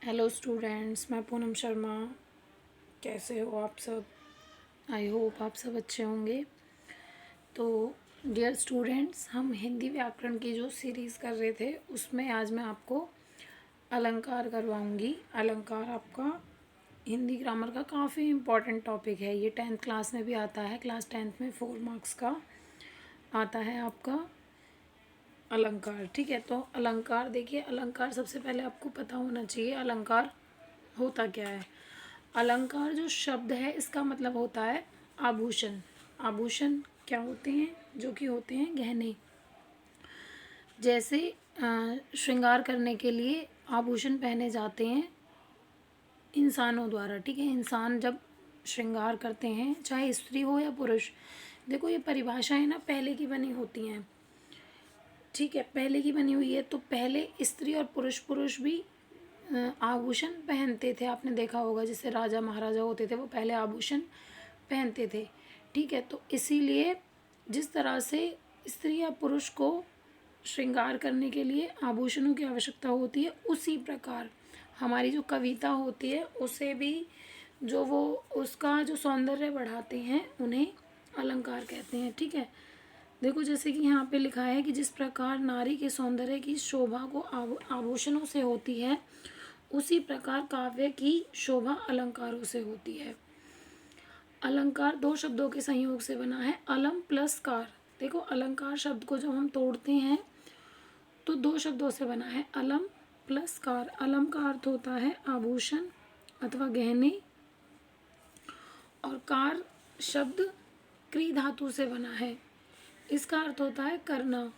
Hello students, मैं पूनम शर्मा। कैसे हो आप सब? आई होप आप सब अच्छे होंगे। तो डियर स्टूडेंट्स, हम हिंदी व्याकरण की जो सीरीज़ कर रहे थे उसमें आज मैं आपको अलंकार करवाऊंगी। अलंकार आपका हिंदी ग्रामर का काफ़ी इम्पॉर्टेंट टॉपिक है। ये 10th क्लास में भी आता है। क्लास 10th में 4 मार्क्स का आता है आपका अलंकार। ठीक है, तो अलंकार देखिए, अलंकार सबसे पहले आपको पता होना चाहिए अलंकार होता क्या है। अलंकार जो शब्द है इसका मतलब होता है आभूषण। आभूषण क्या होते हैं? जो कि होते हैं गहने। जैसे श्रृंगार करने के लिए आभूषण पहने जाते हैं इंसानों द्वारा। ठीक है, इंसान जब श्रृंगार करते हैं, चाहे स्त्री हो या पुरुष। देखो, ये परिभाषाएं ना पहले की बनी होती हैं। ठीक है, पहले की बनी हुई है। तो पहले स्त्री और पुरुष भी आभूषण पहनते थे। आपने देखा होगा, जैसे राजा महाराजा होते थे वो पहले आभूषण पहनते थे। ठीक है, तो इसीलिए जिस तरह से स्त्री या पुरुष को श्रृंगार करने के लिए आभूषणों की आवश्यकता होती है, उसी प्रकार हमारी जो कविता होती है उसे भी जो वो उसका जो सौंदर्य बढ़ाते हैं उन्हें अलंकार कहते हैं। ठीक है, देखो जैसे कि यहाँ पे लिखा है कि जिस प्रकार नारी के सौंदर्य की शोभा को आभूषणों से होती है, उसी प्रकार काव्य की शोभा अलंकारों से होती है। अलंकार दो शब्दों के संयोग से बना है, अलम प्लस कार। देखो, अलंकार शब्द को जब हम तोड़ते हैं तो दो शब्दों से बना है, अलम प्लस कार। अलम का अर्थ होता है आभूषण अथवा गहने, और कार शब्द क्री धातु से बना है। इसका अर्थ होता है करना।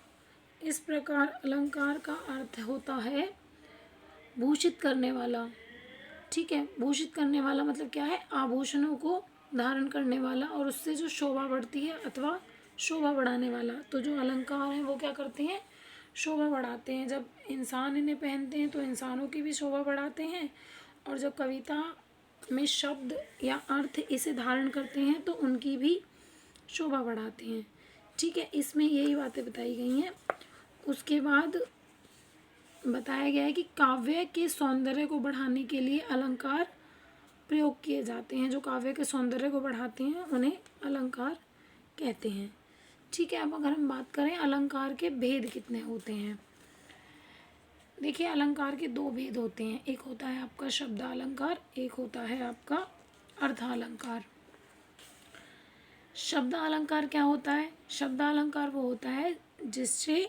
इस प्रकार अलंकार का अर्थ होता है भूषित करने वाला। ठीक है, भूषित करने वाला मतलब क्या है? आभूषणों को धारण करने वाला और उससे जो शोभा बढ़ती है अथवा शोभा बढ़ाने वाला। तो जो अलंकार हैं वो क्या करते हैं? शोभा बढ़ाते हैं। जब इंसान इन्हें पहनते हैं तो इंसानों की भी शोभा बढ़ाते हैं, और जब कविता में शब्द या अर्थ इसे धारण करते हैं तो उनकी भी शोभा बढ़ाते हैं। ठीक है, इसमें यही बातें बताई गई हैं। उसके बाद बताया गया है कि काव्य के सौंदर्य को बढ़ाने के लिए अलंकार प्रयोग किए जाते हैं। जो काव्य के सौंदर्य को बढ़ाते हैं उन्हें अलंकार कहते हैं। ठीक है, अब अगर हम बात करें अलंकार के भेद कितने होते हैं। देखिए, अलंकार के दो भेद होते हैं। एक होता है आपका शब्दालंकार, एक होता है आपका अर्थालंकार। शब्दालंकार क्या होता है? शब्दालंकार वो होता है जिससे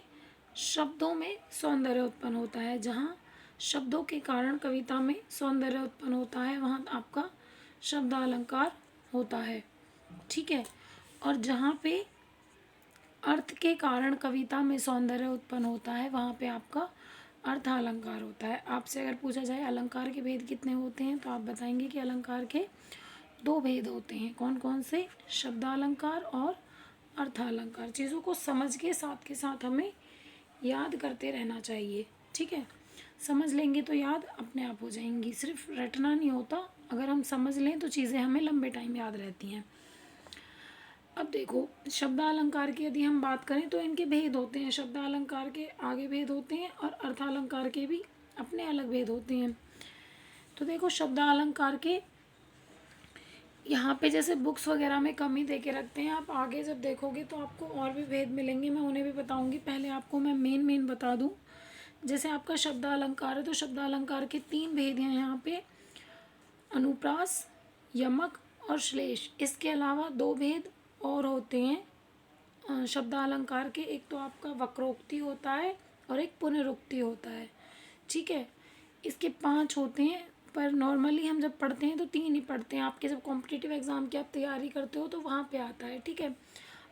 शब्दों में सौंदर्य उत्पन्न होता है। जहाँ शब्दों के कारण कविता में सौंदर्य उत्पन्न होता है वहाँ आपका शब्दालंकार होता है। ठीक है, और जहाँ पे अर्थ के कारण कविता में सौंदर्य उत्पन्न होता है वहाँ पे आपका अर्थालंकार होता है। आपसे अगर पूछा जाए अलंकार के भेद कितने होते हैं तो आप बताएंगे कि अलंकार के दो भेद होते हैं। कौन कौन से? शब्दालंकार और अर्थालंकार। चीज़ों को समझ के साथ हमें याद करते रहना चाहिए। ठीक है, समझ लेंगे तो याद अपने आप हो जाएंगी। सिर्फ रटना नहीं होता, अगर हम समझ लें तो चीज़ें हमें लंबे टाइम याद रहती हैं। अब देखो, शब्दालंकार की यदि हम बात करें तो इनके भेद होते हैं। शब्दालंकार के आगे भेद होते हैं और अर्थालंकार के भी अपने अलग भेद होते हैं। तो देखो, शब्दालंकार के यहाँ पे जैसे बुक्स वगैरह में कम ही दे के रखते हैं, आप आगे जब देखोगे तो आपको और भी भेद मिलेंगे, मैं उन्हें भी बताऊंगी। पहले आपको मैं मेन बता दूं। जैसे आपका शब्दालंकार है तो शब्दालंकार के 3 भेद हैं यहाँ पे, अनुप्रास, यमक और श्लेष। इसके अलावा 2 भेद और होते हैं शब्दालंकार के। एक तो आपका वक्रोक्ति होता है और एक पुनरुक्ति होता है। ठीक है, इसके 5 होते हैं, पर नॉर्मली हम जब पढ़ते हैं तो 3 ही पढ़ते हैं। आपके जब कॉम्पिटिटिव एग्ज़ाम की आप तैयारी करते हो तो वहाँ पे आता है। ठीक है,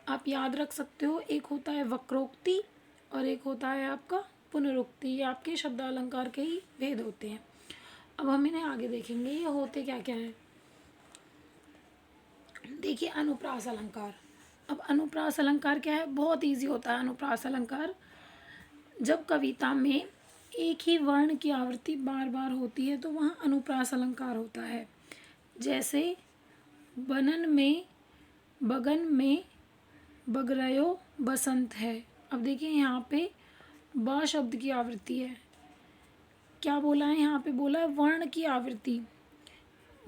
आप याद रख सकते हो, एक होता है वक्रोक्ति और एक होता है आपका पुनरुक्ति। ये आपके शब्दालंकार के ही भेद होते हैं। अब हम इन्हें आगे देखेंगे ये होते क्या क्या है। देखिए, अनुप्रास अलंकार। अब अनुप्रास अलंकार क्या है? बहुत इजी होता है अनुप्रास अलंकार। जब कविता में एक ही वर्ण की आवृत्ति बार बार होती है तो वहाँ अनुप्रास अलंकार होता है। जैसे बनन में, बगन में, बगरयो बसंत है। अब देखिए, यहाँ पे ब शब्द की आवृत्ति है, क्या बोला है यहाँ पे, बोला है वर्ण की आवृत्ति।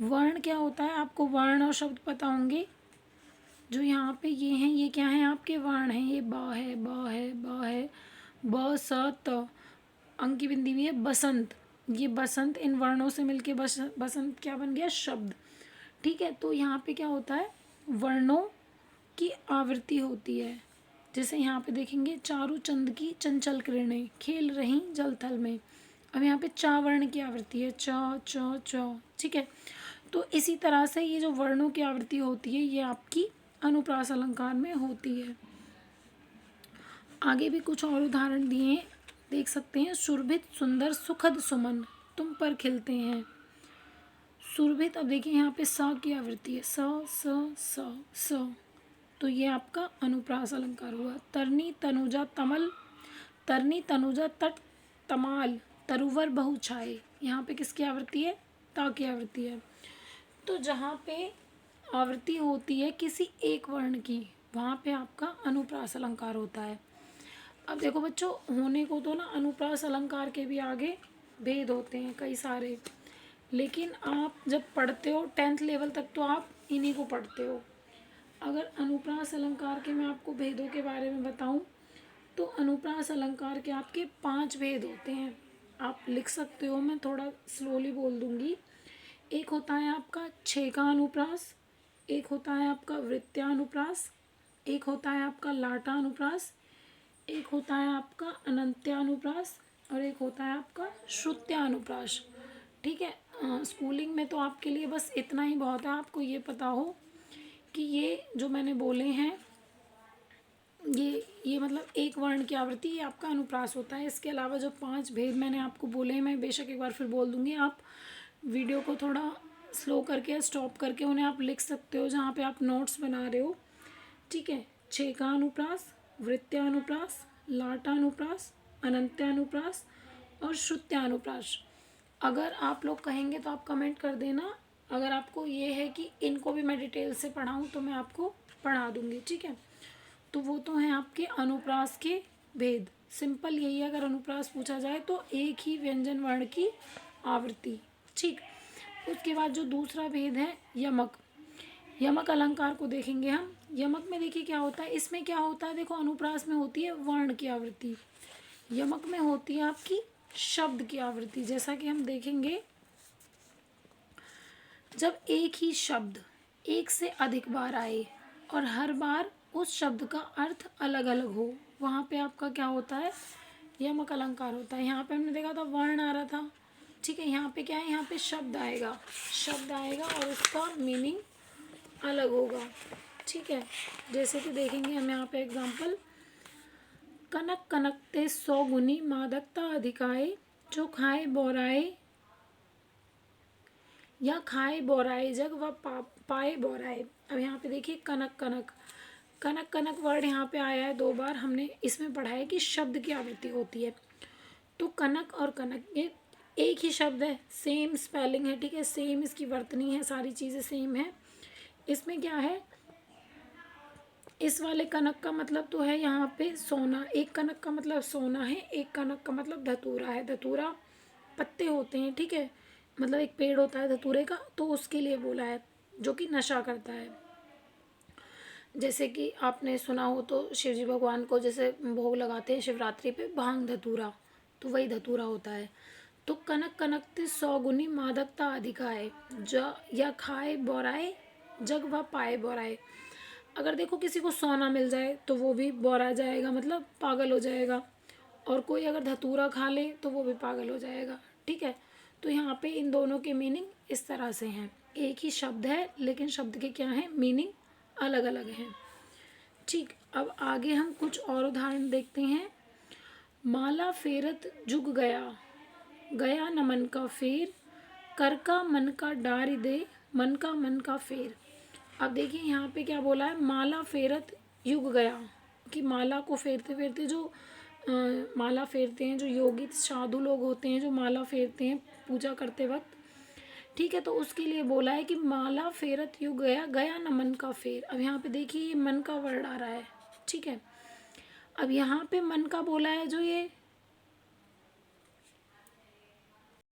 वर्ण क्या होता है, आपको वर्ण और शब्द पता होंगे। जो यहाँ पे ये हैं, ये क्या हैं आपके वर्ण हैं, ये बा है, बा है, बा है, ब स त, अंक की बिंदी भी है बसंत। ये बसंत इन वर्णों से मिलके बसंत क्या बन गया, शब्द। ठीक है, तो यहाँ पे क्या होता है, वर्णों की आवृत्ति होती है। जैसे यहाँ पे देखेंगे, चारू चंद की चंचल किरणें खेल रही जल थल में। अब यहाँ पे चा वर्ण की आवृत्ति है, च च च। ठीक है, तो इसी तरह से ये जो वर्णों की आवृत्ति होती है ये आपकी अनुप्रास अलंकार में होती है। आगे भी कुछ और उदाहरण दिए हैं, देख सकते हैं। सुरभित सुंदर सुखद सुमन तुम पर खिलते हैं। सुरभित, अब देखिए यहाँ पे सा की आवृत्ति है, स स स स, तो ये आपका अनुप्रास अलंकार हुआ। तरनी तनुजा तमल, तरनी तनुजा तट तमाल, तरुवर बहु छाए, यहाँ पे किसकी आवृत्ति है, ता की आवृत्ति है। तो जहाँ पे आवृत्ति होती है किसी एक वर्ण की, वहाँ पे आपका अनुप्रास अलंकार होता है। अब देखो बच्चों, होने को तो ना अनुप्रास अलंकार के भी आगे भेद होते हैं कई सारे, लेकिन आप जब पढ़ते हो 10th लेवल तक तो आप इन्हीं को पढ़ते हो। अगर अनुप्रास अलंकार के मैं आपको भेदों के बारे में बताऊं तो अनुप्रास अलंकार के आपके 5 भेद होते हैं। आप लिख सकते हो, मैं थोड़ा स्लोली बोल दूंगी। एक होता है आपका छेका अनुप्रास, एक होता है आपका वृत्त्यानुप्रास, एक होता है आपका लाटानुप्रास, एक होता है आपका अनंत्यानुप्रास और एक होता है आपका श्रुत्यानुप्रास। ठीक है, स्कूलिंग में तो आपके लिए बस इतना ही बहुत है, आपको ये पता हो कि ये जो मैंने बोले हैं ये मतलब एक वर्ण की आवृत्ति ये आपका अनुप्रास होता है। इसके अलावा जो 5 भेद मैंने आपको बोले हैं, मैं बेशक एक बार फिर बोल दूंगी, आप वीडियो को थोड़ा स्लो करके स्टॉप करके उन्हें आप लिख सकते हो जहाँ पे आप नोट्स बना रहे हो। ठीक है, छेकानुप्रास, वृत्त्यानुप्रास, लाटानुप्रास, अनंत्यानुप्रास और श्रुत्यानुप्रास। अगर आप लोग कहेंगे तो आप कमेंट कर देना। अगर आपको ये है कि इनको भी मैं डिटेल से पढ़ाऊँ तो मैं आपको पढ़ा दूँगी। ठीक है, तो वो तो हैं आपके अनुप्रास के भेद। सिंपल यही है, अगर अनुप्रास पूछा जाए तो एक ही व्यंजन वर्ण की आवृत्ति। ठीक, उसके बाद जो दूसरा भेद है यमक। यमक अलंकार को देखेंगे हम। यमक में देखिए क्या होता है, इसमें क्या होता है, देखो अनुप्रास में होती है वर्ण की आवृत्ति, यमक में होती है आपकी शब्द की आवृत्ति। जैसा कि हम देखेंगे, जब एक ही शब्द एक से अधिक बार आए और हर बार उस शब्द का अर्थ अलग अलग हो, वहाँ पे आपका क्या होता है, यमक अलंकार होता है। यहाँ पे हमने देखा था वर्ण आ रहा था। ठीक है, यहाँ पे क्या है, यहाँ पे शब्द आएगा, शब्द आएगा और उसका मीनिंग अलग होगा। ठीक है, जैसे कि देखेंगे हम यहाँ पे एग्जाम्पल, कनक कनकते 100 गुनी मादकता अधिकाए, जो खाए बोराए या खाए बोराए जग व पाए बोराए। अब यहाँ पे देखिए कनक कनक, कनक कनक वर्ड यहाँ पे आया है 2 बार। हमने इसमें पढ़ा है कि शब्द की आवृत्ति होती है। तो कनक और कनक ये एक ही शब्द है, सेम स्पेलिंग है। ठीक है, सेम इसकी वर्तनी है, सारी चीज़ें सेम है। इसमें क्या है, इस वाले कनक का मतलब तो है यहाँ पे सोना, एक कनक का मतलब सोना है, एक कनक का मतलब धतूरा है। धतूरा पत्ते होते हैं, ठीक है, मतलब एक पेड़ होता है धतूरे का, तो उसके लिए बोला है, जो कि नशा करता है। जैसे कि आपने सुना हो तो शिवजी भगवान को जैसे भोग लगाते हैं शिवरात्रि पे भांग धतूरा, तो वही धतूरा होता है। तो कनक कनकते 100 गुनी मादकता अधिकाए, या खाए बोराए जग व पाए बोराए। अगर देखो किसी को सोना मिल जाए तो वो भी बोरा जाएगा, मतलब पागल हो जाएगा, और कोई अगर धतूरा खा ले तो वो भी पागल हो जाएगा। ठीक है, तो यहाँ पे इन दोनों के मीनिंग इस तरह से हैं। एक ही शब्द है लेकिन शब्द के क्या हैं, मीनिंग अलग अलग हैं। ठीक, अब आगे हम कुछ और उदाहरण देखते हैं। माला फेरत जुग गया, गया न मन का फेर, कर का मन का डारी दे, मन का मन का फेर। अब देखिए यहाँ पे क्या बोला है, माला फेरत युग गया, कि माला को फेरते फेरते जो माला फेरते हैं, जो योगी साधु लोग होते हैं जो माला फेरते हैं पूजा करते वक्त। ठीक है, तो उसके लिए बोला है कि माला फेरत युग गया, गया न मन का फेर। अब यहाँ पे देखिए ये मन का वर्ड आ रहा है। ठीक है, अब यहाँ पे मन का बोला है, जो ये